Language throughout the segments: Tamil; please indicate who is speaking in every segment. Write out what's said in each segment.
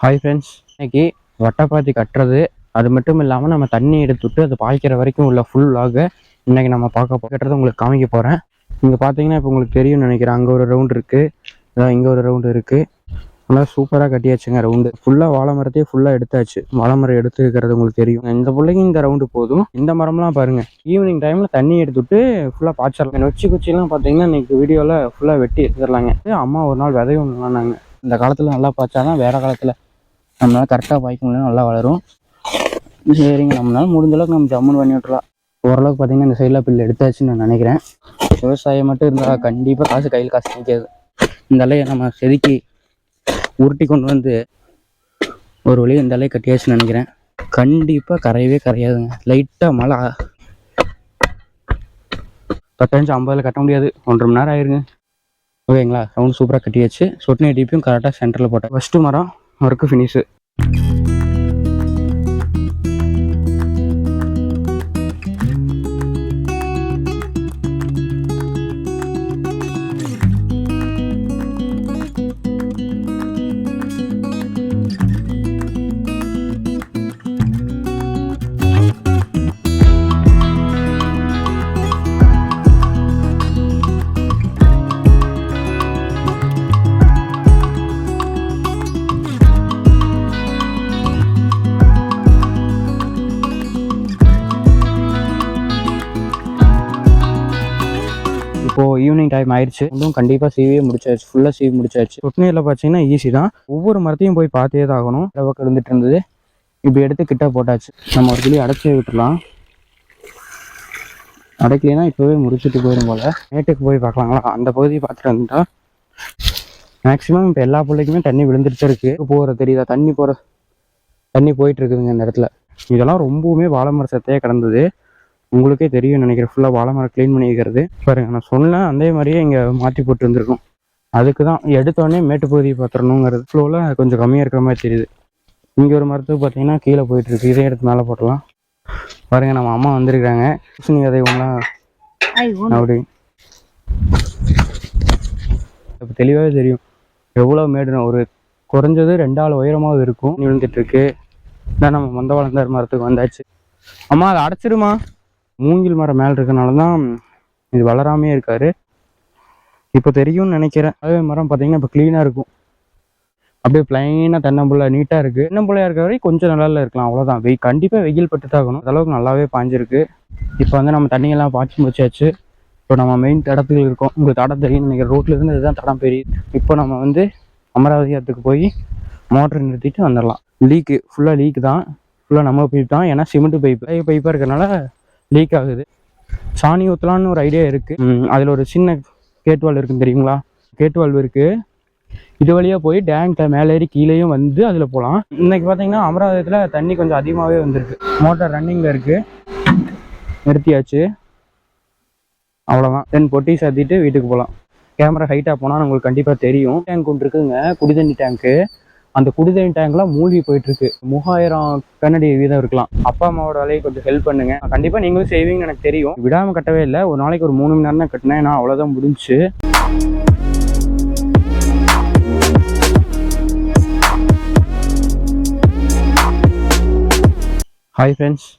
Speaker 1: ஹாய் ஃப்ரெண்ட்ஸ், இன்னைக்கு வட்டைப்பாத்தி கட்டுறது அது மட்டும் இல்லாமல் நம்ம தண்ணி எடுத்துவிட்டு அது பாய்க்கிற வரைக்கும் உள்ள ஃபுல் வ்ளாகை இன்றைக்கி நம்ம கட்டுறது உங்களுக்கு காமிக்க போகிறேன். இங்கே பார்த்தீங்கன்னா இப்போ உங்களுக்கு தெரியும்னு நினைக்கிறேன். அங்கே ஒரு ரவுண்டு இருக்குது, அதான் இங்கே ஒரு ரவுண்டு இருக்குது. நல்லா சூப்பராக கட்டியாச்சுங்க. ரவுண்டு ஃபுல்லாக வாழை மரத்தையே ஃபுல்லாக எடுத்தாச்சு. வாழை மரம் எடுத்துக்கிறது உங்களுக்கு தெரியும். இந்த பிள்ளைங்க இந்த ரவுண்டு போதும். இந்த மரம்லாம் பாருங்கள், ஈவினிங் டைமில் தண்ணி எடுத்துவிட்டு ஃபுல்லாக பாய்ச்சிடலாம். நொச்சி குச்சிலாம் பார்த்தீங்கன்னா இன்றைக்கி வீடியோவில் ஃபுல்லாக வெட்டி எடுத்துடலாங்க. அம்மா ஒரு நாள் விதையும் நாங்கள் இந்த காலத்தில் நல்லா பாய்ச்சாதான் வேறு காலத்தில் நம்மளால் கரெக்டாக பாய்க்க முடியும், நல்லா வளரும். சரிங்க, நம்மளால முடிஞ்ச அளவுக்கு நம்ம ஜம்முன்னு பண்ணி விட்டுலாம். ஓரளவுக்கு பார்த்தீங்கன்னா இந்த சைடில் பில்லு எடுத்தாச்சுன்னு நான் நினைக்கிறேன். விவசாயம் மட்டும் இருந்தால் கண்டிப்பாக கையில் காசு நிற்காது. இந்த அலையை நம்ம செதுக்கி உருட்டி கொண்டு வந்து ஒரு வழியை இந்த அலையை கட்டியாச்சுன்னு நினைக்கிறேன். கண்டிப்பாக கரையவே கரையாதுங்க. லைட்டாக மழை 10-50 கட்ட முடியாது, 1.5 மணி நேரம் ஆயிருங்க. ஓகேங்களா, சவுண்ட் சூப்பராக கட்டியாச்சு. சொட்டு டிப்பியும் கரெக்டாக சென்டரில் போட்டேன். ஃபஸ்ட்டு மரம் ஒர்க்கு ஃபினிஷு. இப்போது ஈவினிங் டைம் ஆயிடுச்சு. இன்னும் கண்டிப்பாக சீவே முடிச்சாச்சு, ஃபுல்லாக சீவி முடிச்சாச்சு. சொட்டுநீரில் பார்த்தீங்கன்னா ஈஸி தான். ஒவ்வொரு மரத்தையும் போய் பார்த்தே தான் ஆகணும். அளவுக்கு இருந்துட்டு இருந்தது, இப்படி எடுத்து கிட்ட போட்டாச்சு. நம்ம ஒரு கிளி அடைச்சி விட்டுலாம். அடைக்கலைன்னா இப்போவே முடிச்சுட்டு போயிடும் போல். நேட்டுக்கு போய் பார்க்கலாங்களா? அந்த பகுதியை பார்த்துட்டு வந்துட்டா மேக்ஸிமம் இப்போ எல்லா பிள்ளைக்குமே தண்ணி விழுந்துட்டு இருக்குது. போகிற தெரியுதா? தண்ணி போயிட்டு இருக்குதுங்க இந்த இடத்துல. இதெல்லாம் ரொம்பவுமே வாழை மர சத்தையே கிடந்தது. உங்களுக்கே தெரியும் நினைக்கிறேன். ஃபுல்லாக வாழை மரம் க்ளீன் பண்ணிக்கிறது பாருங்க. நான் சொன்னேன் அதே மாதிரியே இங்கே மாற்றி போட்டு வந்துருக்கோம். அதுக்கு தான் எடுத்தோடனே மேட்டு பகுதியை பார்த்துடணுங்கிறது. ஃப்ளோவில் கொஞ்சம் கம்மியாக இருக்கிற மாதிரி தெரியுது. இங்கே ஒரு மரத்துக்கு பார்த்தீங்கன்னா கீழே போயிட்டுருக்கு. இதே எடுத்து மேலே போட்டலாம். பாருங்கள், நம்ம அம்மா வந்திருக்காங்க. பூசணி விதை ஒன்றா அப்படி இப்போ தெளிவாகவே தெரியும் எவ்வளோ மேடுனா. ஒரு குறைஞ்சது 2 ஆள் உயரமாவது இருக்கும். விழுந்துட்டுருக்கு. இதான் நம்ம மந்த வளர்ந்தார் மரத்துக்கு வந்தாச்சு. அம்மா அதை அடைச்சிருமா. மூங்கில் மரம் மேலே இருக்கனால தான் இது வளராமே இருக்காரு. இப்போ தெரியும்னு நினைக்கிறேன். அதே மரம் பார்த்தீங்கன்னா இப்போ க்ளீனாக இருக்கும். அப்படியே பிளைனாக தென்னம்புள்ள நீட்டாக இருக்குது. தென்னம்புள்ளையாக இருக்கிற வரைக்கும் கொஞ்சம் நல்லா இருக்கலாம், அவ்வளோதான். கண்டிப்பாக வெயில் பட்டு தாகணும். அளவுக்கு நல்லாவே பாஞ்சிருக்கு. இப்போ வந்து நம்ம தண்ணியெல்லாம் பாய்ச்சி முடிச்சாச்சு. இப்போ நம்ம மெயின் தடத்துக்கு இருக்கோம். உங்களுக்கு தடம் தெரியும் நினைக்கிறேன். ரோட்லேருந்து இதுதான் தடம் பெரியுது. இப்போ நம்ம வந்து அமராவதியத்துக்கு போய் மோட்டர் நிறுத்திட்டு வந்துடலாம். லீக்கு ஃபுல்லாக லீக்கு தான். ஃபுல்லாக நம்ம பைப் தான். ஏன்னா சிமெண்ட் பைப்பாக இருக்கிறனால லீக் ஆகுது. சாணி ஊற்றலான்னு ஒரு ஐடியா இருக்குது. அதில் ஒரு சின்ன கேட்வால் இருக்குன்னு தெரியுங்களா? கேட்வால்வ் இருக்குது. இது வழியாக போய் டேங்க்ல மேலே ஏறி கீழேயும் வந்து அதில் போகலாம். இன்றைக்கி பார்த்தீங்கன்னா அமராவதியத்தில் தண்ணி கொஞ்சம் அதிகமாகவே வந்திருக்கு. மோட்டார் ரன்னிங்கில் இருக்குது. நிறுத்தியாச்சு, அவ்வளோதான். தென் பொட்டி சாத்திட்டு வீட்டுக்கு போகலாம். கேமரா ஹைட்டாக போனால் உங்களுக்கு கண்டிப்பாக தெரியும். டேங்க் ஒன்று இருக்குங்க, குடிதண்ணி டேங்க்கு. அந்த குடிதண்ணி டேங்க்லாம் மூழ்கி போயிட்டுருக்கு. 3000 கனடி வீதம் இருக்கலாம். அப்பா அம்மாவோட வேலையை கொஞ்சம் ஹெல்ப் பண்ணுங்க. கண்டிப்பாக நீங்களும் செய்வீங்கன்னு எனக்கு தெரியும். விடாமல் கட்டவே இல்லை. ஒரு நாளைக்கு ஒரு 3 மணி நேரம் தான் கட்டினேன். நான் அவ்வளோதான் முடிஞ்சு. ஹாய் ஃப்ரெண்ட்ஸ்,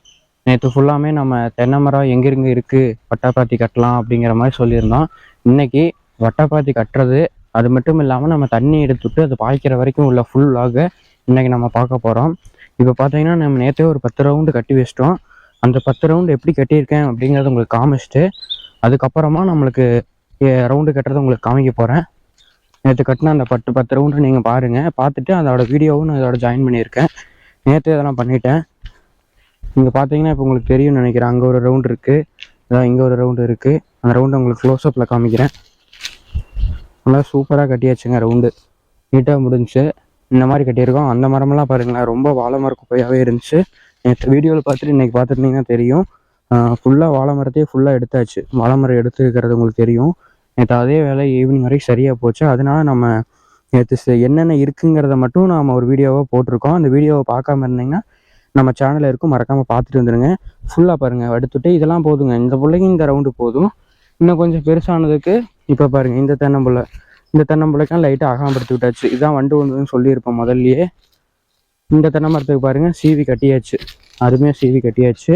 Speaker 1: நேற்று ஃபுல்லாமே நம்ம தென்னை மரம் எங்கெங்கே இருக்குது வட்டைப்பாத்தி கட்டலாம் அப்படிங்கிற மாதிரி சொல்லியிருந்தோம். இன்றைக்கி வட்டைப்பாத்தி கட்டுறது அது மட்டும் இல்லாமல் நம்ம தண்ணி எடுத்துவிட்டு அது பாய்க்கிற வரைக்கும் உள்ள ஃபுல் வ்ளாகை இன்றைக்கி நம்ம பார்க்க போகிறோம். இப்போ பார்த்தீங்கன்னா நம்ம நேற்றே ஒரு 10 ரவுண்டு கட்டி வச்சிட்டோம். அந்த 10 ரவுண்டு எப்படி கட்டியிருக்கேன் அப்படிங்கிறத உங்களுக்கு காமிச்சிட்டு அதுக்கப்புறமா நம்மளுக்கு ரவுண்டு கட்டுறதை உங்களுக்கு காமிக்க போகிறேன். நேற்று கட்டின அந்த 10 ரவுண்டு நீங்கள் பாருங்கள். பார்த்துட்டு அதோட வீடியோவும் நான் இதோட ஜாயின் பண்ணியிருக்கேன். நேற்று இதெல்லாம் பண்ணிட்டேன். இங்கே பார்த்தீங்கன்னா இப்போ உங்களுக்கு தெரியும்னு நினைக்கிறேன். அங்கே ஒரு ரவுண்டு இருக்குது, அதான் இங்கே ஒரு ரவுண்டு இருக்குது. அந்த ரவுண்டு உங்களுக்கு க்ளோஸ்அப்பில் காமிக்கிறேன். நல்லா சூப்பராக கட்டியாச்சுங்க. ரவுண்டு நீட்டாக முடிஞ்சு. இந்த மாதிரி கட்டியிருக்கோம். அந்த மரமெல்லாம் பாருங்களேன், ரொம்ப வாழை மர குப்பையாகவே இருந்துச்சு. நேற்று வீடியோவில் பார்த்துட்டு இன்றைக்கி பார்த்துருந்தீங்கன்னா தெரியும். ஃபுல்லாக வாழை மரத்தையே ஃபுல்லாக எடுத்தாச்சு. வாழை மரம் எடுத்துக்கிறது உங்களுக்கு தெரியும். நேற்று அதே வேலை ஈவினிங் வரைக்கும் சரியாக போச்சு. அதனால நம்ம நேற்று என்னென்ன இருக்குங்கிறத மட்டும் நாம் ஒரு வீடியோவாக போட்டிருக்கோம். அந்த வீடியோவை பார்க்காம இருந்தீங்கன்னா நம்ம சேனலில் இருக்கும், மறக்காமல் பார்த்துட்டு வந்துடுங்க. ஃபுல்லாக பாருங்கள். எடுத்துகிட்டு இதெல்லாம் போதுங்க. இந்த பிள்ளைங்க இந்த ரவுண்டு போதும். இன்னும் கொஞ்சம் பெருசானதுக்கு இப்போ பாருங்கள், இந்த தென்னம்புள்ளை லைட்டாக அகலப்படுத்தி விட்டாச்சு. இதான் வண்டு வந்ததுன்னு சொல்லியிருப்போம் முதல்லையே. இந்த தென்னை மரத்துக்கு பாருங்கள் சீவி கட்டியாச்சு, அருமையாக சீவி கட்டியாச்சு.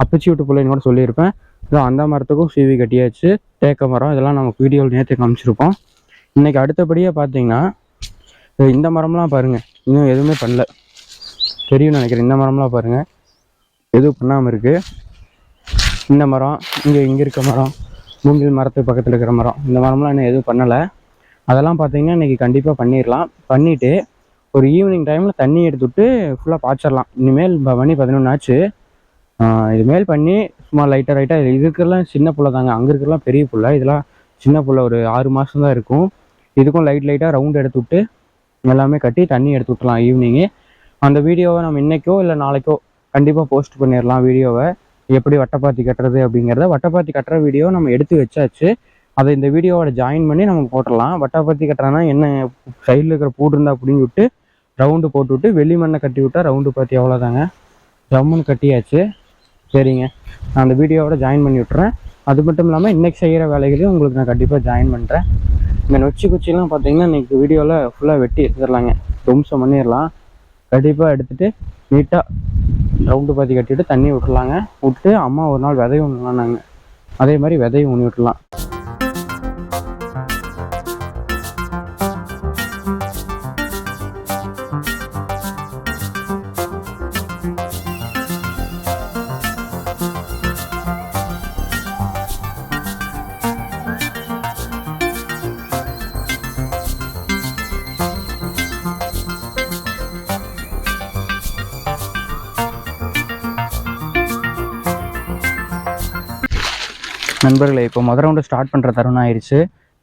Speaker 1: அப்பச்சி விட்டு பிள்ளைன்னு கூட சொல்லியிருப்பேன். இதோ அந்த மரத்துக்கும் சீவி கட்டியாச்சு. தேக்க மரம் இதெல்லாம் நமக்கு வீடியோவில் நேற்று காமிச்சிருப்போம். இன்றைக்கி அடுத்தபடியாக பார்த்தீங்கன்னா இந்த மரம்லாம் பாருங்கள் இன்னும் எதுவுமே பண்ணல, தெரியும்னு நினைக்கிறேன். இந்த மரம்லாம் பாருங்கள் எதுவும் பண்ணாமல் இருக்குது. இந்த மரம் இங்கே இருக்க மரம், மூங்கில் மரத்துக்கு பக்கத்தில் இருக்கிற மரம், இந்த மரம்லாம் இன்னும் எதுவும் பண்ணலை. அதெல்லாம் பார்த்தீங்கன்னா இன்றைக்கி கண்டிப்பாக பண்ணிடலாம். பண்ணிவிட்டு ஒரு ஈவினிங் டைமில் தண்ணி எடுத்துவிட்டு ஃபுல்லாக பாய்ச்சிடலாம். இனிமேல் மணி 11 ஆச்சு. இதுமேல் பண்ணி சும்மா லைட்டாக இதுக்கெல்லாம் சின்ன புல்லை தாங்க, அங்கே இருக்கிறலாம் பெரிய புல்லை, இதெல்லாம் சின்ன புல்லை, ஒரு 6 மாதம் தான் இருக்கும். இதுக்கும் லைட்டாக ரவுண்ட் எடுத்து விட்டு எல்லாமே கட்டி தண்ணி எடுத்து விட்டுலாம் ஈவினிங்கு. அந்த வீடியோவை நம்ம இன்றைக்கோ இல்லை நாளைக்கோ கண்டிப்பாக போஸ்ட் பண்ணிடலாம். வீடியோவை எப்படி வட்டைப்பாத்தி கட்டுறது அப்படிங்கிறத, வட்டைப்பாத்தி கட்டுற வீடியோ நம்ம எடுத்து வச்சாச்சு. அதை இந்த வீடியோவோட ஜாயின் பண்ணி நம்ம போட்டுடலாம். வட்டைப்பாத்தி கட்டுறதுனா என்ன, சைடில் இருக்கிற பூடு இருந்தால் அப்படின்னு விட்டு ரவுண்டு போட்டு விட்டு வெளி மண்ணை கட்டி விட்டால் ரவுண்டு பாத்தி அவ்வளோதாங்க, ஜம்முன்னு கட்டியாச்சு. சரிங்க, நான் அந்த வீடியோவோட ஜாயின் பண்ணி விட்டுறேன். அது மட்டும் இல்லாமல் இன்றைக்கி செய்கிற வேலைகளையும் உங்களுக்கு நான் கண்டிப்பாக ஜாயின் பண்ணுறேன். இந்த நொச்சி குச்சிலாம் பார்த்தீங்கன்னா இன்றைக்கி வீடியோவில் ஃபுல்லாக வெட்டி எடுத்துடலாங்க, தும்சம் பண்ணிடலாம். கண்டிப்பாக எடுத்துகிட்டு நீட்டாக ரவுண்டு பாத்தி கட்டிவிட்டு தண்ணி விட்டுலாங்க. விட்டு அம்மா ஒரு நாள் விதையும் ஊனலான்னாங்க, அதே மாதிரி விதையும் ஊனி விட்டுலாம். நண்பர்களே, இப்போ முதல் ரவுண்டு ஸ்டார்ட் பண்ணுற தருணம் ஆயிடுச்சு.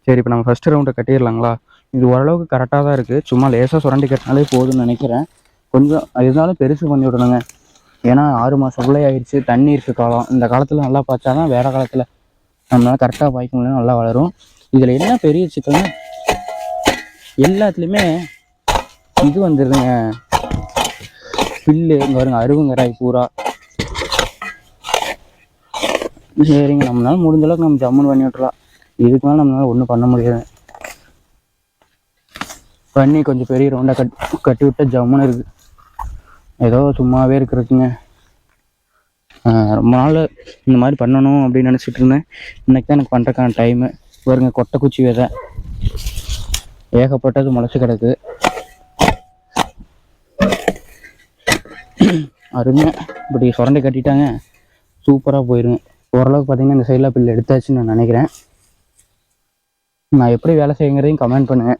Speaker 1: சரி, இப்போ நம்ம ஃபஸ்ட்டு ரவுண்டை கட்டிடலாங்களா? இது ஓரளவுக்கு கரெக்டாக தான் இருக்குது, சும்மா லேசாக சுரண்டி கட்டினாலே போதும்னு நினைக்கிறேன். கொஞ்சம் இருந்தாலும் பெருசு பண்ணி விடணுங்க, ஏன்னா 6 மாதம் பிள்ளை ஆயிடுச்சு. தண்ணி இருக்குது காலம், இந்த காலத்தில் நல்லா பார்த்தா தான் வேறு காலத்தில் நம்மளால் கரெக்டாக பாய்க்க முடியும், நல்லா வளரும். இதில் என்ன பெரிய சிக்கல்னா எல்லாத்துலேயுமே இது வந்துடுதுங்க, பில்லு இங்கே வருங்க, அருவுங்கராய் பூரா. சரிங்க, நம்மளால முடிஞ்ச அளவுக்கு நம்ம ஜம்முன்னு பண்ணி விட்டுலாம். இதுக்கு மேலே நம்மளால ஒன்றும் பண்ண முடியாது. பண்ணி கொஞ்சம் பெரிய ரவுண்டாக கட்டி விட்ட ஜம்முன்னு இருக்குது. ஏதோ சும்மாவே இருக்கிறதுங்க. ரொம்ப நாள் இந்த மாதிரி பண்ணணும் அப்படின்னு நினச்சிட்டு இருந்தேன். இன்றைக்கி தான் எனக்கு பண்ணுறதுக்கான டைமு. வருங்க, கொட்டை குச்சி விதை ஏகப்பட்டது முளைச்சி கிடக்கு. அருமையாக இப்படி சுரண்டி கட்டிட்டாங்க, சூப்பராக போயிருங்க. ஓரளவுக்கு பார்த்தீங்கன்னா இந்த சைடில் பில்லு எடுத்தாச்சுன்னு நான் நினைக்கிறேன். நான் எப்படி வேலை செய்யுங்கிறதையும் கமெண்ட் பண்ணுவேன்,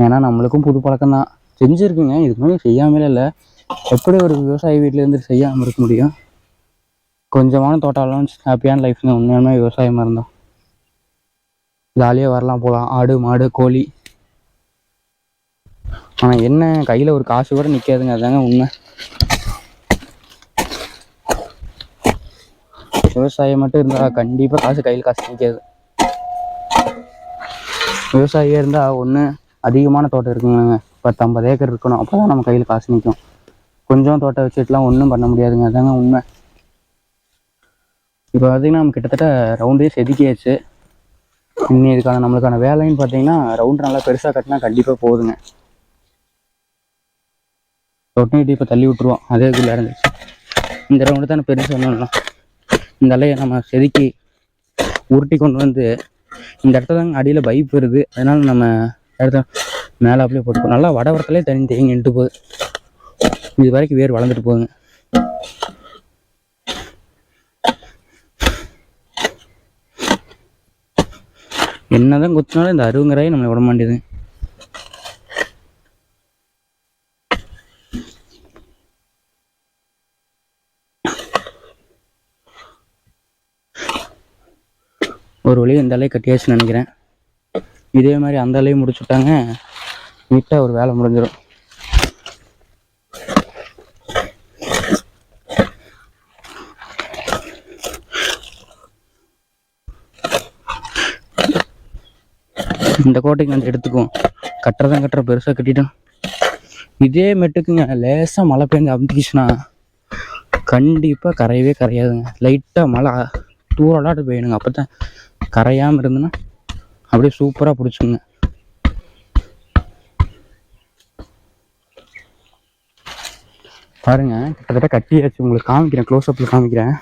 Speaker 1: ஏன்னா நம்மளுக்கும் புது பழக்கம் தான். செஞ்சுருக்குங்க, இதுக்கு மேலே செய்யாமலே இல்லை. எப்படி ஒரு விவசாயி வீட்டிலேருந்து செய்யாமல் இருக்க முடியும்? கொஞ்சமான தோட்டம் ஹாப்பியான லைஃப்ங்க. உண்மையான விவசாயமாக இருந்தோம் ஜாலியாக வரலாம் போகலாம், ஆடு மாடு கோழி. ஆனால் என்ன, கையில் ஒரு காசு கூட நிற்காதுங்க, அதுதாங்க உண்மை. விவசாயம் மட்டும் இருந்தால் கண்டிப்பாக கையில் காசு நிற்காது. விவசாயியாக இருந்தால் ஒன்று அதிகமான தோட்டம் இருக்குங்க, 10-50 ஏக்கர் இருக்கணும், அப்போ தான் நம்ம கையில் காசு நிற்கும். கொஞ்சம் தோட்டம் வச்சுட்டுலாம் ஒன்றும் பண்ண முடியாதுங்க, அதுதாங்க உண்மை. இப்போ பார்த்திங்கன்னா நம்ம கிட்டத்தட்ட ரவுண்டே செதுக்கியாச்சு. இன்னும் இதுக்கான நம்மளுக்கான வேலைன்னு பார்த்தீங்கன்னா ரவுண்டு நல்லா பெருசாக கட்டினா கண்டிப்பாக போகுதுங்க. தொட்டினிட்டு இப்போ தள்ளி விட்ருவோம், அதே இதுக்குள்ளே இருந்துச்சு. இந்த ரவுண்டு தானே பெருசு பண்ணலாம். இந்த அலையை நம்ம செதுக்கி உருட்டி கொண்டு வந்து இந்த இடத்துல தாங்க அடியில் பைப் வருது, அதனால் நம்ம இடத்த மேலே அப்படியே போட்டுப்போம். நல்லா வடவரத்துலேயே தண்ணி தேங்கி நின்று போகுது, இது வரைக்கும் வேர் வளர்ந்துட்டு போகுதுங்க. என்னதான் குத்தினாலும் இந்த அருவுங்கராய் நம்மளை விட மாட்டேது. ஒரு வழி இந்த அலையை கட்டியாச்சுன்னு நினைக்கிறேன். இதே மாதிரி அந்த அலையும் முடிச்சுட்டாங்க, நீட்டாக ஒரு வேலை முடிஞ்சிடும். இந்த கோட்டைக்கு வந்து எடுத்துக்குவோம், கட்டுறதான் கட்டுற பெருசாக கட்டிட்டோம். இதே மெட்டுக்குங்க லேசாக மழை பெஞ்சு அமுத்திக்கிச்சுன்னா கண்டிப்பாக கரையவே கரையாதுங்க. லைட்டாக மழை தூரலாட்டு போயிடுங்க, அப்போ தான் கரையாமல் இருந்துன்னா அப்படியே சூப்பராக பிடிச்சிக்குங்க. பாருங்க கிட்டத்தட்ட கட்டியாச்சு. உங்களுக்கு காமிக்கிறேன், க்ளோஸ்அப்பில் காமிக்கிறேன்.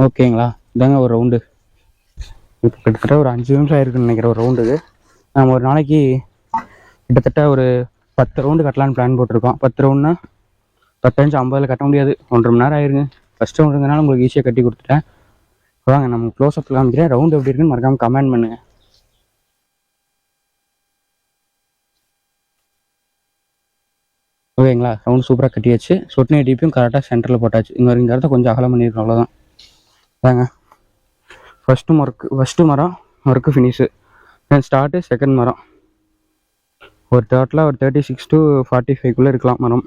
Speaker 1: ஓகேங்களா, இதாங்க ஒரு ரவுண்டு. இப்போ கிட்டத்தட்ட ஒரு 5 நிமிஷம் ஆயிருக்குன்னு நினைக்கிறேன் ஒரு ரவுண்டுக்கு. நம்ம ஒரு நாளைக்கு கிட்டத்தட்ட ஒரு 10 ரவுண்டு கட்டலான்னு பிளான் போட்டிருக்கோம். 10 ரவுண்டுனா 10 50 கட்ட முடியாது, 1.5 மணி நேரம் ஆயிருங்க. ஃபஸ்ட் ரவுண்டுங்கனால உங்களுக்கு ஈஸியாக கட்டி கொடுத்துட்டேன். வாங்க நம்ம க்ளோஸ்அப்பில் காமிக்கிறேன். ரவுண்டு எப்படி இருக்குன்னு மறக்காமல் கமெண்ட் பண்ணுங்க. ஓகேங்களா, ரவுண்டு சூப்பராக கட்டியாச்சு. சொட்டு நீர் டிபியும் கரெக்டாக சென்டரில் போட்டாச்சு. இங்கே இந்த இடத்த கொஞ்சம் அகலம் பண்ணியிருக்கோம், அவ்வளோதான். வாங்க ஃபஸ்ட்டு மரம் ஒர்க்கு ஃபினிஷு, தென் ஸ்டார்ட்டு செகண்ட் மரம். ஒரு டோட்டலாக ஒரு 36 to 45 இருக்கலாம் மரம்.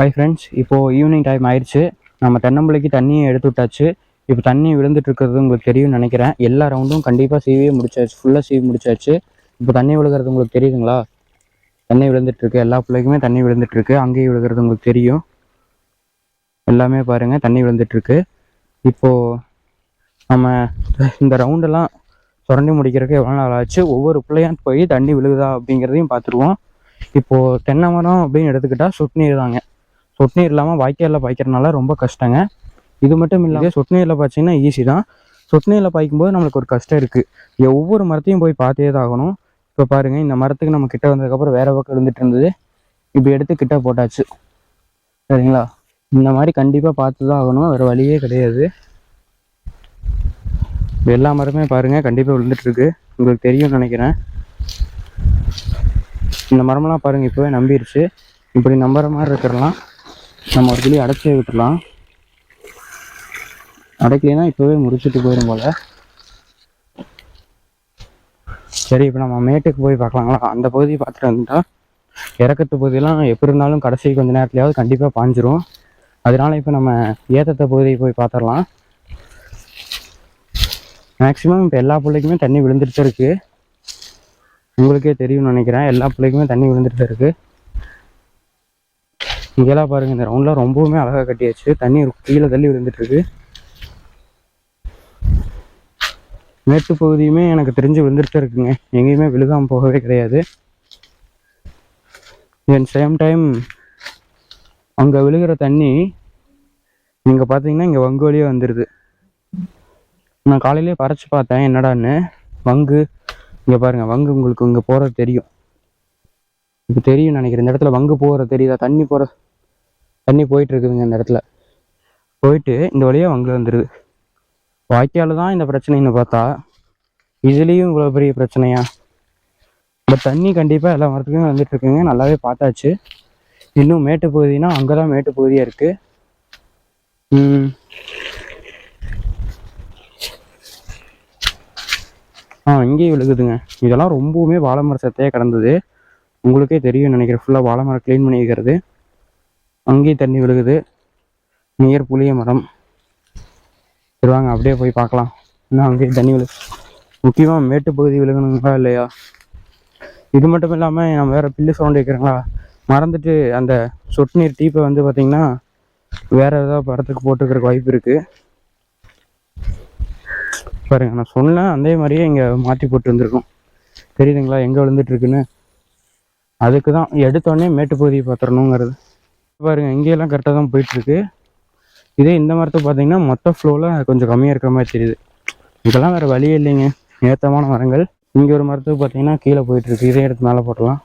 Speaker 1: ஹாய் ஃப்ரெண்ட்ஸ், இப்போது ஈவினிங் டைம் ஆயிடுச்சு. நம்ம தென்னம்பிள்ளைக்கு தண்ணியை எடுத்து விட்டாச்சு. இப்போ தண்ணி விழுந்துட்டு இருக்கிறது உங்களுக்கு தெரியும்னு நினைக்கிறேன். எல்லா ரவுண்டும் கண்டிப்பாக சீவியே முடிச்சாச்சு, ஃபுல்லாக சீவி முடிச்சாச்சு. இப்போ தண்ணி விழுகிறது உங்களுக்கு தெரியுதுங்களா? தண்ணி விழுந்துட்டுருக்கு, எல்லா பிள்ளைக்குமே தண்ணி விழுந்துட்டுருக்கு. அங்கேயும் விழுகிறது உங்களுக்கு தெரியும். எல்லாமே பாருங்கள் தண்ணி விழுந்துட்டுருக்கு. இப்போது நம்ம இந்த ரவுண்டெல்லாம் சுரண்டி முடிக்கிறதுக்கு எவ்வளோ நாள் ஆச்சு, ஒவ்வொரு பிள்ளையும் போய் தண்ணி விழுகுதா அப்படிங்கிறதையும் பார்த்துருவோம். இப்போது தென்னை மரம் அப்படின்னு எடுத்துக்கிட்டால் சொட்டு நீர் தாங்க. சொட்டு நீர் இல்லாமல் வாய்க்காலில் பாய்க்கிறதுனால ரொம்ப கஷ்டங்க. இது மட்டும் இல்லாமல் சொட்டு நீரில் பாய்ச்சிங்கன்னா ஈஸி தான். சொட்டு நீரில் பாய்க்கும்போது நம்மளுக்கு ஒரு கஷ்டம் இருக்குது. ஒவ்வொரு மரத்தையும் போய் பார்த்தே தான் ஆகணும். இப்போ பாருங்கள், இந்த மரத்துக்கு நம்ம கிட்ட வந்ததுக்கப்புறம் வேறு பக்கம் இருந்துட்டு இருந்தது, இப்போ எடுத்து கிட்ட போட்டாச்சு. சரிங்களா, இந்த மாதிரி கண்டிப்பாக பார்த்து தான் ஆகணும், வேறு வழியே கிடையாது. எல்லா மரமே பாருங்கள் கண்டிப்பாக விழுந்துட்டுருக்கு, உங்களுக்கு தெரியும்னு நினைக்கிறேன். இந்த மரமெல்லாம் பாருங்கள் இப்போவே நம்பிடுச்சு. இப்படி நம்புற மாதிரி இருக்கிறலாம் நம்ம ஒரு கிளி அடைச்சே விட்டுடலாம். அடைக்கலைன்னா இப்போவே முறிச்சிட்டு போயிடும் போல். சரி, இப்போ நம்ம மேட்டுக்கு போய் பார்க்கலாங்களா? அந்த பகுதியை பார்த்துட்டு வந்துட்டா இறக்கத்து பகுதியெல்லாம் எப்படி இருந்தாலும் கடைசி கொஞ்சம் நேரத்துலையாவது கண்டிப்பாக பாஞ்சிரும். அதனால இப்போ நம்ம ஏற்றத்த பகுதியை போய் பார்த்துடலாம். மேக்ஸிமம் இப்போ எல்லா பிள்ளைக்குமே தண்ணி விழுந்துட்டு தான் இருக்குது. உங்களுக்கே தெரியும்னு நினைக்கிறேன், எல்லா பிள்ளைக்குமே தண்ணி விழுந்துட்டு தான் இருக்குது. இங்கெல்லாம் பாருங்கள், இந்த ரவுண்டில் ரொம்பவுமே அழகாக கட்டியாச்சு. தண்ணி கீழே தள்ளி விழுந்துட்டுருக்கு. மேட்டு பகுதியுமே எனக்கு தெரிஞ்சு விழுந்துட்டு இருக்குங்க, எங்கேயுமே விழுகாமல் போகவே கிடையாது. தென் சேம் டைம் அங்கே விழுகிற தண்ணி நீங்கள் பார்த்தீங்கன்னா இங்கே வங்கு வழியாக வந்துடுது. நான் காலையிலே பறைச்சி பார்த்தேன் என்னடான்னு. வங்கு இங்கே பாருங்கள் வங்கு உங்களுக்கு இங்கே போகிறது தெரியும். இப்போ தெரியும் நினைக்கிறேன். இந்த இடத்துல வங்கு போகிறது தெரியுதா? தண்ணி போயிட்டு இருக்குதுங்க. இந்த இடத்துல போயிட்டு இந்த வழியாக வங்கு வந்துடுது. வாய்க்கால் தான் இந்த பிரச்சனைன்னு பார்த்தா இதுலேயும் இவ்வளோ பெரிய பிரச்சனையா? பட் தண்ணி கண்டிப்பாக எல்லா மரத்துக்குமே வந்துட்டு இருக்குங்க. நல்லாவே பார்த்தாச்சு. இன்னும் மேட்டு பகுதினா அங்கே தான் மேட்டு பகுதியாக இருக்குது. இங்கேயும் விழுகுதுங்க. இதெல்லாம் ரொம்பவுமே வாழை மர சத்தையாக கிடந்தது. உங்களுக்கே தெரியும் நினைக்கிறேன். ஃபுல்லாக வாழை மரம் க்ளீன் பண்ணி வைக்கிறது. அங்கேயும் தண்ணி விழுகுது. நியர் புளிய மரம். வருவாங்க அப்படியே போய் பார்க்கலாம். இன்னும் அங்கேயும் தண்ணி விழுகு. முக்கியமாக மேட்டு பகுதி விழுகணுங்களா இல்லையா? இது மட்டும் இல்லாமல் நம்ம வேறு பில்லு சவுண்ட் வைக்கிறோங்களா மறந்துட்டு அந்த சொட்டு நீர் டீப்பை வந்து பார்த்திங்கன்னா வேறு ஏதாவது படத்துக்கு போட்டுக்கிறதுக்கு வாய்ப்பு இருக்குது. பாருங்க, நான் சொன்னேன் அதே மாதிரியே இங்கே மாற்றி போட்டு வந்திருக்கோம். தெரியுதுங்களா எங்கே விழுந்துட்டுருக்குன்னு? அதுக்கு தான் எடுத்தோடனே மேட்டு பகுதியை பார்த்துடணுங்கிறது. பாருங்கள் இங்கேயெல்லாம் கரெக்டாக தான் போயிட்டுருக்கு. இதே இந்த மரத்தை பார்த்தீங்கன்னா மொத்த ஃப்ளோவில் கொஞ்சம் கம்மியாக இருக்கிற மாதிரி தெரியுது. இதெல்லாம் வேறு வழியே இல்லைங்க. ஏற்றமான மரங்கள். இங்கே ஒரு மரத்துக்கு பார்த்தீங்கன்னா கீழே போயிட்டுருக்கு. இதே எடுத்து மேலே போட்டலாம்.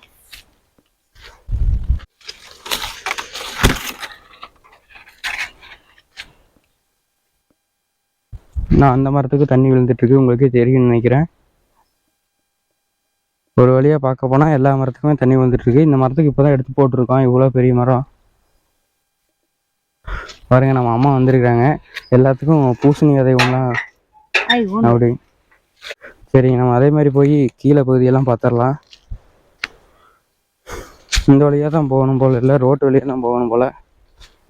Speaker 1: நான் அந்த மரத்துக்கு தண்ணி விழுந்துட்டுருக்கு. உங்களுக்கே தெரியும்னு நினைக்கிறேன். ஒரு வழியாக பார்க்க போனால் எல்லா மரத்துக்குமே தண்ணி விழுந்துட்டுருக்கு. இந்த மரத்துக்கு இப்போ தான் எடுத்து போட்டிருக்கோம். இவ்வளோ பெரிய மரம் பாருங்க. நம்ம அம்மா வந்திருக்காங்க. எல்லாத்துக்கும் பூசணி விதை ஒன்றாம் அப்படி. சரிங்க, நம்ம அதே மாதிரி போய் கீழே பகுதியெல்லாம் பார்த்துடலாம். இந்த வழியாக தான் போகணும் போல், இல்லை ரோட்டு வழியாக தான் போகணும் போல்.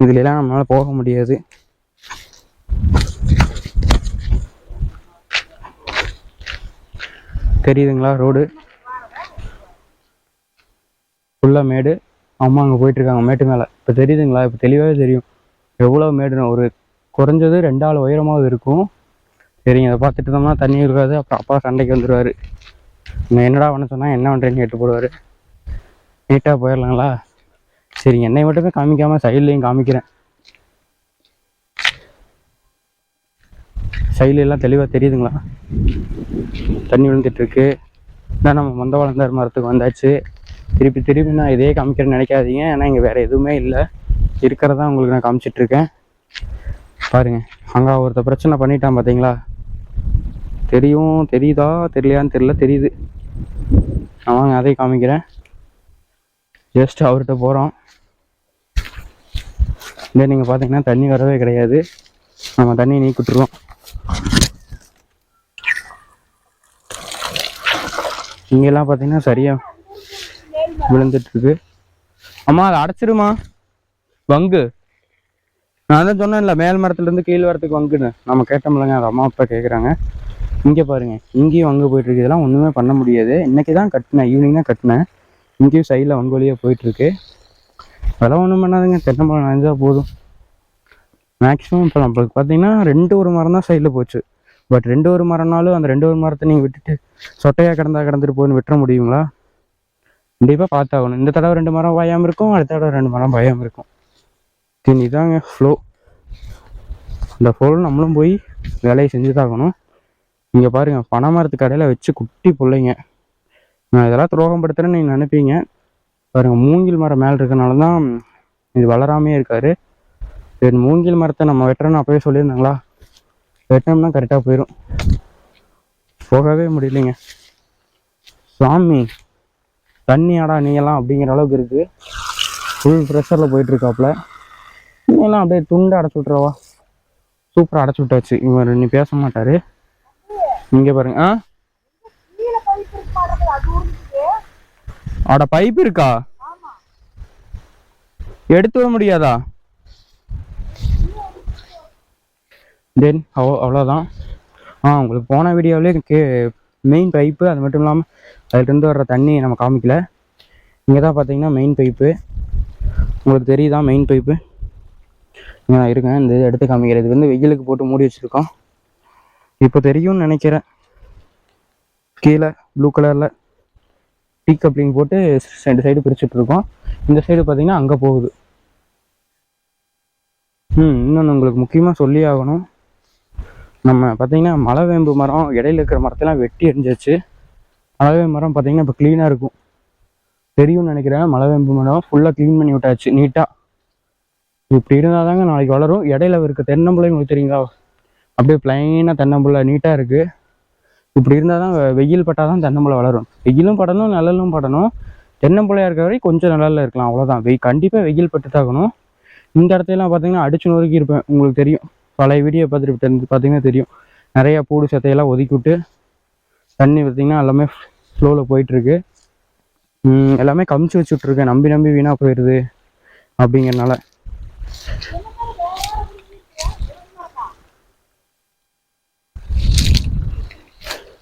Speaker 1: இதுலலாம் நம்மளால் போக முடியாது. தெரியுதுங்களா ரோடு ஃபுல்லாக மேடு. அம்மா அங்கே போயிட்டுருக்காங்க மேட்டு மேலே. இப்போ தெரியுதுங்களா? இப்போ தெளிவாகவே தெரியும் எவ்வளோ மேடுன்னு. ஒரு குறைஞ்சது 2 ஆள் உயரமாவது இருக்கும். சரிங்க, அதை பார்த்துட்டு இருந்தோம்னா தண்ணி இருக்காது. அப்புறம் அப்பா சண்டைக்கு வந்துடுவார். நான் என்னடா பண்ண சொன்னால் என்ன பண்ணுறேன்னு கேட்டு போடுவார். நீட்டாக போயிடலாங்களா? சரிங்க, என்னை மட்டுமே காமிக்காமல் சைட்லேயும் காமிக்கிறேன். சைட்லாம் தெளிவாக தெரியுதுங்களா? தண்ணி விழுந்துட்டுருக்கு. இதான் நம்ம மந்தவாளந்தார் மரத்துக்கு வந்தாச்சு. திருப்பி நான் இதே காமிக்கிறேன்னு நினைக்காதீங்க. ஏன்னா இங்கே வேறு எதுவுமே இல்லை. இருக்கிறதா உங்களுக்கு நான் காமிச்சிட்ருக்கேன். பாருங்கள், அங்கே ஒருத்த பிரச்சனை பண்ணிட்டான் பார்த்தீங்களா? தெரியுதா தெரியலையான்னு தெரியல. தெரியுது. ஆமாங்க, அதே காமிக்கிறேன். ஜஸ்ட் அவர்கிட்ட போகிறோம். இல்லை நீங்கள் பார்த்தீங்கன்னா தண்ணி வரவே கிடையாது. நம்ம தண்ணி நீக்கிட்டுருவோம். இங்கெல்லாம் பார்த்தீங்கன்னா சரியாக விழுந்துட்டுருக்கு. அம்மா அதை அடைச்சிடுமா வங்கு? நான் தான் சொன்னேன்ல மேல் மரத்துலேருந்து கீழ் வரத்துக்கு வங்குன்னு. நம்ம கேட்டோம்லங்க, அது அம்மா அப்பா கேட்குறாங்க. இங்கே பாருங்கள், இங்கேயும் வங்கு போயிட்டுருக்கு. இதெல்லாம் ஒன்றுமே பண்ண முடியாது. இன்றைக்கி தான் கட்டினேன், ஈவினிங் தான் கட்டினேன். இங்கேயும் சைடில் வங்கு வழியாக போயிட்டுருக்கு. அதெல்லாம் ஒன்றும் பண்ணாதுங்க. தென்னை மரம் நனைஞ்சால் போதும். மேக்ஸிமம் இப்போ நம்மளுக்கு பார்த்தீங்கன்னா 2 மரம் தான் சைடில் போச்சு. பட் 2 மரம்னாலும் அந்த 2 மரத்தை நீங்கள் விட்டுட்டு சொட்டையாக கிடந்துட்டு போயின்னு விட்டுற முடியுங்களா? கண்டிப்பாக பார்த்தாகணும். இந்த தடவை 2 மரம் பாயாமல் இருக்கும், அடுத்த தடவை 2 மரம் பாயாமல் இருக்கும். இதாங்க ஃப்ளோ. இந்த ஃப்ளோவில் நம்மளும் போய் வேலையை செஞ்சு தாகணும். இங்கே பாருங்கள், பனை மரத்துக்கு கடையில் வச்சு குட்டி பிள்ளைங்க. நான் இதெல்லாம் துரோகப்படுத்துகிறேன்னு நீங்கள் நினைப்பீங்க. பாருங்கள், மூங்கில் மரம் மேலே இருக்கனால தான் இது வளராமே இருக்காரு. சரி, மூங்கில் மரத்தை நம்ம வெட்டுறோன்னு அப்போயே சொல்லியிருந்தாங்களா? வெட்டினோம்னா கரெக்டாக போயிடும். போகவே முடியலைங்க. சாமி தண்ணி ஆடா நீங்கள்லாம் அப்படிங்கிற அளவுக்கு இருக்குது. ஃபுல் ப்ரெஷரில் போயிட்டுருக்காப்புல. நீங்கள்லாம் அப்படியே துண்டு அடைச்சி விட்றவா? சூப்பராக அடைச்சி விட்டாச்சு. இவர் நீ பேச மாட்டார். இங்கே பாருங்க. ஆட பைப் இருக்கா? எடுத்து வர முடியாதா? தென் அவ்வளோதான். உங்களுக்கு போன வீடியோவிலே மெயின் பைப்பு, அது மட்டும் இல்லாமல் அதுலேருந்து வர்ற தண்ணி நம்ம காமிக்கல. இங்கே தான் பார்த்தீங்கன்னா மெயின் பைப்பு. உங்களுக்கு தெரியுதா மெயின் பைப்பு? இங்கே நான் இருக்கேன். இந்த இது எடுத்து காமிக்கிறேன். இது வந்து வெயிலுக்கு போட்டு மூடி வச்சுருக்கோம். இப்போ தெரியும்னு நினைக்கிறேன். கீழே ப்ளூ கலரில் டீ கப்ளிங் போட்டு 2 சைடு பிரிச்சுட்ருக்கோம். இந்த சைடு பார்த்தீங்கன்னா அங்கே போகுது. இன்னொன்று உங்களுக்கு முக்கியமாக சொல்லி ஆகணும். நம்ம பார்த்தீங்கன்னா மலைவேம்பு மரம் இடையில இருக்கிற மரத்தெல்லாம் வெட்டி எரிஞ்சிச்சு. மலைவேம்பு மரம் பார்த்தீங்கன்னா இப்போ க்ளீனாக இருக்கும், தெரியும்னு நினைக்கிறேன். மலைவேம்பு மரம் ஃபுல்லாக க்ளீன் பண்ணி விட்டாச்சு நீட்டாக. இப்படி இருந்தால் தாங்க நாளைக்கு வளரும். இடையில இருக்க தென்னம்பிள்ளை உங்களுக்கு தெரியுங்களா, அப்படியே பிளைனாக தென்னம்பிள்ளை நீட்டாக இருக்குது. இப்படி இருந்தால் தான் வெயில் பட்டால் தான் தென்னம்பிள்ளை வளரும். வெயிலும் படணும் நிழலும் படணும். தென்னம்பிள்ளையாக இருக்கிற வரை கொஞ்சம் நிழலில் இருக்கலாம், அவ்வளோதான். கண்டிப்பாக வெயில் பட்டு தாக்கணும். இந்த இடத்தையெல்லாம் பார்த்தீங்கன்னா அடிச்சு நொறுக்கி இருப்பேன், உங்களுக்கு தெரியும். பழைய வீடியோ பார்த்துட்டு பார்த்தீங்கன்னா தெரியும். நிறையா பூடு சத்தையெல்லாம் ஒதுக்கி விட்டு தண்ணி பார்த்தீங்கன்னா எல்லாமே ஃப்ளோவில் போயிட்டுருக்கு. எல்லாமே கமிச்சு வச்சுட்ருக்கேன், நம்பி நம்பி வீணாக போயிடுது அப்படிங்கிறனால.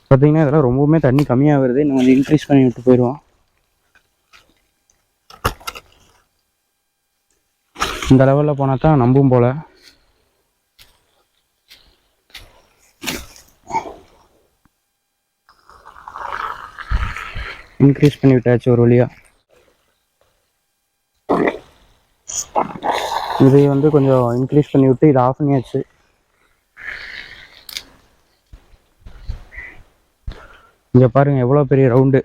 Speaker 1: பார்த்தீங்கன்னா இதெல்லாம் ரொம்பவுமே தண்ணி கம்மியாக வருது, இன்னும் கொஞ்சம் இன்க்ரீஸ் பண்ணி விட்டு போயிடுவோம். இந்த லெவலில் போனால் தான் நம்பும் போல். இன்க்ரீஸ் பண்ணி விட்டாச்சு ஒரு வழியாக. இதை வந்து கொஞ்சம் இன்க்ரீஸ் பண்ணி விட்டு இதை ஆஃப் பண்ணியாச்சு. இங்கே பாருங்கள் எவ்வளோ பெரிய ரவுண்டு,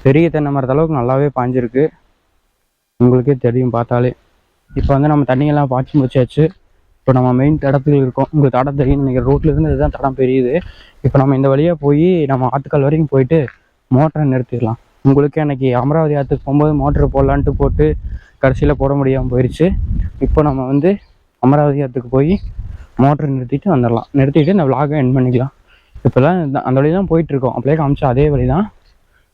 Speaker 1: பெரிய தென்னை மரத்த அளவுக்கு நல்லாவே பாஞ்சிருக்கு, உங்களுக்கே தெரியும் பார்த்தாலே. இப்போ வந்து நம்ம தண்ணியெல்லாம் பாய்ச்சி முடிச்சாச்சு. இப்போ நம்ம மெயின் தடத்தில் இருக்கோம், உங்களுக்கு தடம் தெரியும் நினைக்கிறேன். ரோட்லேருந்து இதுதான் தடம் பெரியுது. இப்போ நம்ம இந்த வழியாக போய் நம்ம ஆற்றுக்கால் வரைக்கும் போயிட்டு மோட்டரை நிறுத்திடலாம். உங்களுக்கே அன்றைக்கி அமராவதி ஆற்றுக்கு போகும்போது மோட்டர் போடலான்ட்டு போட்டு கடைசியில் போட முடியாமல் போயிடுச்சு. இப்போ நம்ம வந்து அமராவதி ஆற்றுக்கு போய் மோட்டரை நிறுத்திட்டு வந்துடலாம். நிறுத்திட்டு இந்த விலாகை எண்ட் பண்ணிக்கலாம். இப்போலாம் அந்த வழி தான் போயிட்டுருக்கோம், அப்படியே காமிச்சா அதே வழி தான்.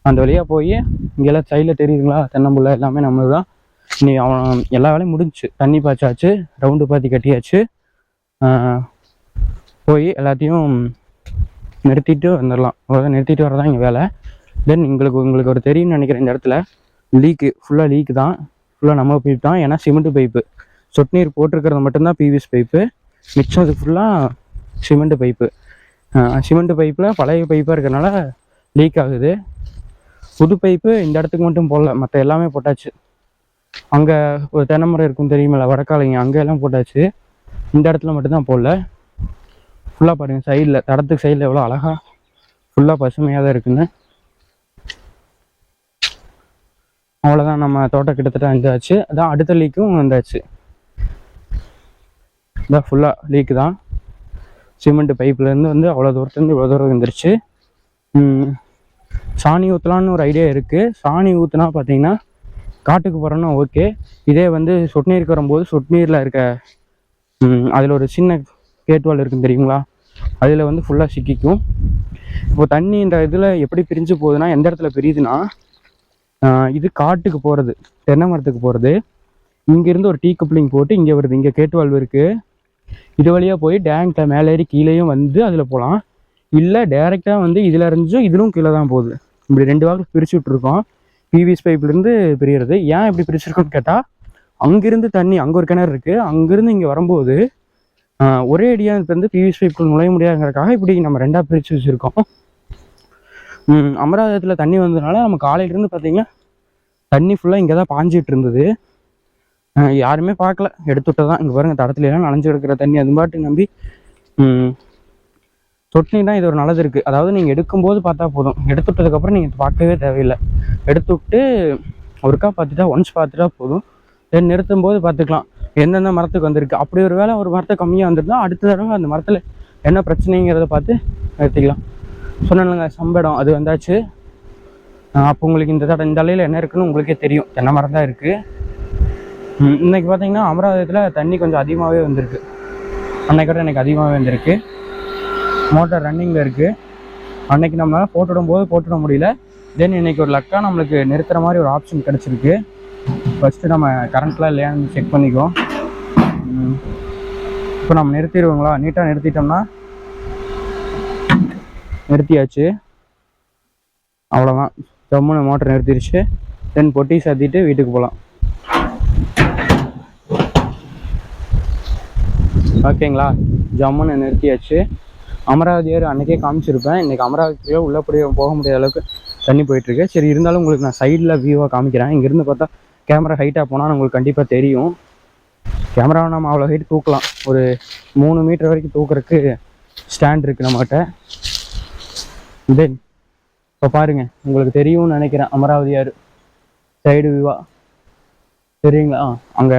Speaker 1: அந்த வழியாக போய் இங்கெல்லாம் சைடில் தெரியுதுங்களா தென்னம்புள்ள எல்லாமே நம்ம தான். நீ அவன் எல்லா வேலையும் முடிஞ்சிச்சு, தண்ணி பாய்ச்சாச்சு, ரவுண்டு பாத்தி கட்டியாச்சு. போய் எல்லாத்தையும் நிறுத்திட்டு வந்துடலாம். அவ்வளோதான், நிறுத்திட்டு வரதான் இங்கே வேலை. தென் உங்களுக்கு ஒரு தெரியும்னு நினைக்கிறேன், இந்த இடத்துல ஃபுல்லாக லீக்கு தான், ஃபுல்லாக நம்ம பைப் தான். ஏன்னா சிமெண்ட்டு பைப்பு, சொட்டு நீர் போட்டிருக்கிறது மட்டும்தான் பிவிஎஸ் பைப்பு, மிச்சம் அது ஃபுல்லாக சிமெண்ட்டு பைப்பு. சிமெண்ட்டு பைப்பில் பழைய பைப்பாக இருக்கிறனால லீக் ஆகுது. புது பைப்பு இந்த இடத்துக்கு மட்டும் போடல, மற்ற எல்லாமே போட்டாச்சு. அங்கே ஒரு தென்னை மரம் இருக்கும் தெரியுமில்ல, வடக்காலைங்க, அங்கே எல்லாம் போட்டாச்சு. இந்த இடத்துல மட்டும்தான் போடல. ஃபுல்லாக பாருங்கள் சைடில், தடத்துக்கு சைடில் எவ்வளோ அழகாக ஃபுல்லாக பசுமையாக தான் இருக்குன்னு. அவ்வளோதான், நம்ம தோட்டம் கிட்டத்தட்ட வந்தாச்சு. அதான் அடுத்த லீக்கும் வந்தாச்சு. இதான் ஃபுல்லாக லீக்கு தான். சிமெண்ட் பைப்லேருந்து வந்து அவ்வளோ தூரத்துலேருந்து இவ்வளோ தூரம் வந்துருச்சு. சாணி ஊற்றலான்னு ஒரு ஐடியா இருக்குது. சாணி ஊற்றுனா பார்த்தீங்கன்னா காட்டுக்கு போகிறோன்னா ஓகே. இதே வந்து சொட்டு நீருக்கு வரும்போது சொட்டு நீரில் இருக்க அதில் ஒரு சின்ன கேட்வால் இருக்குன்னு தெரியுங்களா, அதில் வந்து ஃபுல்லாக சிக்கிக்கும். இப்போ தண்ணின்ற இதில் எப்படி பிரிஞ்சு போகுதுன்னா, எந்த இடத்துல பிரியுதுன்னா, இது காட்டுக்கு போகிறது, தென்னை மரத்துக்கு போகிறது. இங்கேருந்து ஒரு டீ கப்ளிங் போட்டு இங்கே வருது, இங்கே கேட்வால்வு இருக்குது. இது வழியாக போய் டேங்கில் மேலே ஏறி கீழேயும் வந்து அதில் போகலாம். இல்லை டேரெக்டாக வந்து இதில் இருந்துச்சும் இதிலும் கீழே தான் போகுது. இப்படி 2 வாக்கு பிரித்து விட்ருக்கோம். பிவிஎஸ் பைப்லேருந்து பிரிகிறது. ஏன் இப்படி பிரிச்சிருக்கோன்னு கேட்டால், அங்கேருந்து தண்ணி, அங்கே ஒரு கிணறு இருக்குது, அங்கேருந்து இங்கே வரும்போது ஒரே அடியாக வந்து பிவிஎஸ் பைப்புக்குள் நுழைய முடியாதுங்கிறதுக்காக இப்படி நம்ம 2ஆக பிரித்து வச்சுருக்கோம். அமராவதியில் தண்ணி வந்ததுனால நம்ம காலையிலேருந்து பார்த்திங்கன்னா தண்ணி ஃபுல்லாக இங்கே தான் பாஞ்சிட்டு இருந்தது. யாருமே பார்க்கல, எடுத்துவிட்டு தான். இங்கே பாருங்கள் தடத்துலாம் நனைஞ்சு எடுக்கிற தண்ணி, அது பாட்டு நம்பி சொட்டுனா இது ஒரு நல்லது இருக்குது. அதாவது நீங்கள் எடுக்கும்போது பார்த்தா போதும், எடுத்துவிட்டதுக்கப்புறம் நீங்கள் பார்க்கவே தேவையில்லை. எடுத்துவிட்டு ஒருக்கா பார்த்துட்டா, ஒன்ஸ் பார்த்துட்டா போதும். தென் நிறுத்தும் போது பார்த்துக்கலாம் எந்தெந்த மரத்துக்கு வந்திருக்கு. அப்படி ஒரு வேளை ஒரு மரத்தை கம்மியாக வந்துருந்தா அடுத்த தடவை அந்த மரத்தில் என்ன பிரச்சனைங்கிறத பார்த்து நிறுத்திக்கலாம். சொன்னாங்க சம்படம் அது வந்தாச்சு. அப்போ உங்களுக்கு இந்த அலையில் என்ன இருக்குன்னு உங்களுக்கே தெரியும், தென்னை மரம் தான் இருக்குது. இன்றைக்கி பார்த்தீங்கன்னா அமராவதியில் தண்ணி கொஞ்சம் அதிகமாகவே வந்திருக்கு, அன்னைக்கோட எனக்கு அதிகமாகவே வந்திருக்கு. மோட்டார் ரன்னிங்கில் இருக்குது. அன்னைக்கு நம்ம போட்டுவிட முடியல. தென் இன்றைக்கி ஒரு லக்காக நம்மளுக்கு நிறுத்துகிற மாதிரி ஒரு ஆப்ஷன் கிடச்சிருக்கு. ஃபஸ்ட்டு நம்ம கரண்ட்லாம் இல்லையான்னு செக் பண்ணிக்குவோம். இப்போ நம்ம நிறுத்திடுவோங்களா, நீட்டாக நிறுத்திட்டோம்னா நிறுத்தியாச்சு, அவ்வளோதான். ஜம்முன்னு மோட்டர் நிறுத்திடுச்சு. தென் பொட்டி சாத்திட்டு வீட்டுக்கு போகலாம். ஓகேங்களா, ஜம்முன்னு நிறுத்தியாச்சு. அமராவதி ஏர் அன்றைக்கே காமிச்சிருப்பேன். இன்றைக்கி அமராவதியிலே உள்ளபடியே போக முடியாத அளவுக்கு தண்ணி போயிட்டுருக்கு. சரி, இருந்தாலும் உங்களுக்கு நான் சைடில் வியூவாக காமிக்கிறேன். இங்கேருந்து பார்த்தா கேமரா ஹைட்டாக போனால் உங்களுக்கு கண்டிப்பாக தெரியும். கேமராவை நம்ம அவ்வளோ ஹைட் தூக்கலாம், ஒரு 3 மீட்டர் வரைக்கும் தூக்குறதுக்கு ஸ்டாண்ட் இருக்குது நம்மகிட்ட. தென் இப்போ பாருங்க, உங்களுக்கு தெரியும்னு நினைக்கிறேன், அமராவதியார் சைடு வியூவா சரிங்களா? அங்கே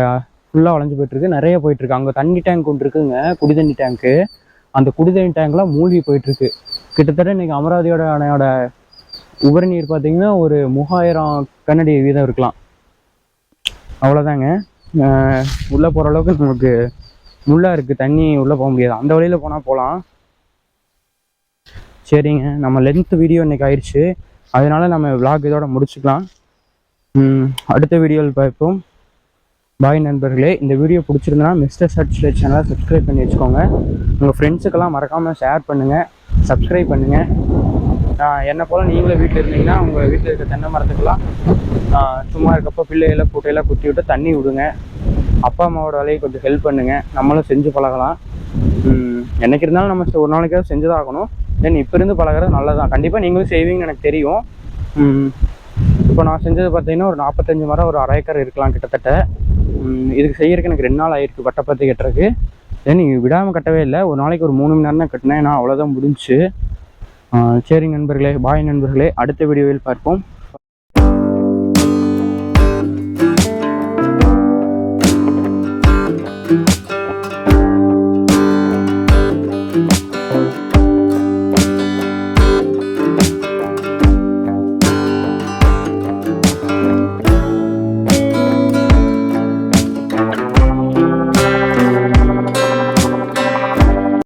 Speaker 1: ஃபுல்லாக வளைஞ்சு போயிட்டுருக்கு, நிறைய போயிட்டுருக்கு. அங்கே தண்ணி டேங்க் ஒன்று இருக்குங்க, குடி தண்ணி டேங்க்கு. அந்த குடி தண்ணி டேங்க்லாம் மூழ்கி போயிட்டுருக்கு. கிட்டத்தட்ட இன்னைக்கு அமராவதியோட அணையோட உபரி நீர் பார்த்தீங்கன்னா ஒரு 3000 கனஅடி வீதம் இருக்கலாம். அவ்வளோதாங்க. உள்ளே போகிற அளவுக்கு நமக்கு முள்ளாக இருக்குது, தண்ணி உள்ளே போக முடியாது. அந்த வழியில் போனால் போகலாம். சரிங்க, நம்ம லென்த் வீடியோ இன்னைக்கு ஆயிடுச்சு, அதனால நம்ம விளாக் இதோட முடிச்சுக்கலாம். அடுத்த வீடியோவில் பார்ப்போம். பாய் நண்பர்களே. இந்த வீடியோ பிடிச்சிருந்தனா மிஸ்டர் சர்ச் சேனலை சப்ஸ்கிரைப் பண்ணி வச்சுக்கோங்க. உங்கள் ஃப்ரெண்ட்ஸுக்கெல்லாம் மறக்காமல் ஷேர் பண்ணுங்கள், சப்ஸ்கிரைப் பண்ணுங்கள். என்னை போல் நீங்களும் வீட்டில் இருந்தீங்கன்னா உங்கள் வீட்டில் இருக்க தென்னை மரத்துக்கெல்லாம் சும்மா இருக்கப்போ பிள்ளைகளை கூட்டையெல்லாம் குத்தி விட்டு தண்ணி விடுங்க. அப்பா அம்மாவோட வேலையை கொஞ்சம் ஹெல்ப் பண்ணுங்கள், நம்மளும் செஞ்சு பழகலாம். என்னைக்கு இருந்தாலும் நம்ம ஒரு நாளைக்காவது செஞ்சு தான் ஆகணும். தென் இப்போ இருந்து பழகிறது நல்லதான். கண்டிப்பாக நீங்களும் செய்வீங்கன்னு எனக்கு தெரியும். இப்போ நான் செஞ்சது பார்த்தீங்கன்னா ஒரு 45 மரம், ஒரு 1/2 ஏக்கர் இருக்கலாம் கிட்டத்தட்ட. இதுக்கு செய்யறதுக்கு எனக்கு 2 நாள் ஆயிருக்கு வட்டப்பாத்தி கட்டுறதுக்கு. தென் விடாமல் கட்டவே இல்லை, ஒரு நாளைக்கு ஒரு 3 மணி நேரம் தான் கட்டினேன். நான் அவ்வளோதான் முடிஞ்சு. சரி நண்பர்களே, பாய் நண்பர்களே, அடுத்த வீடியோவில் பார்ப்போம்.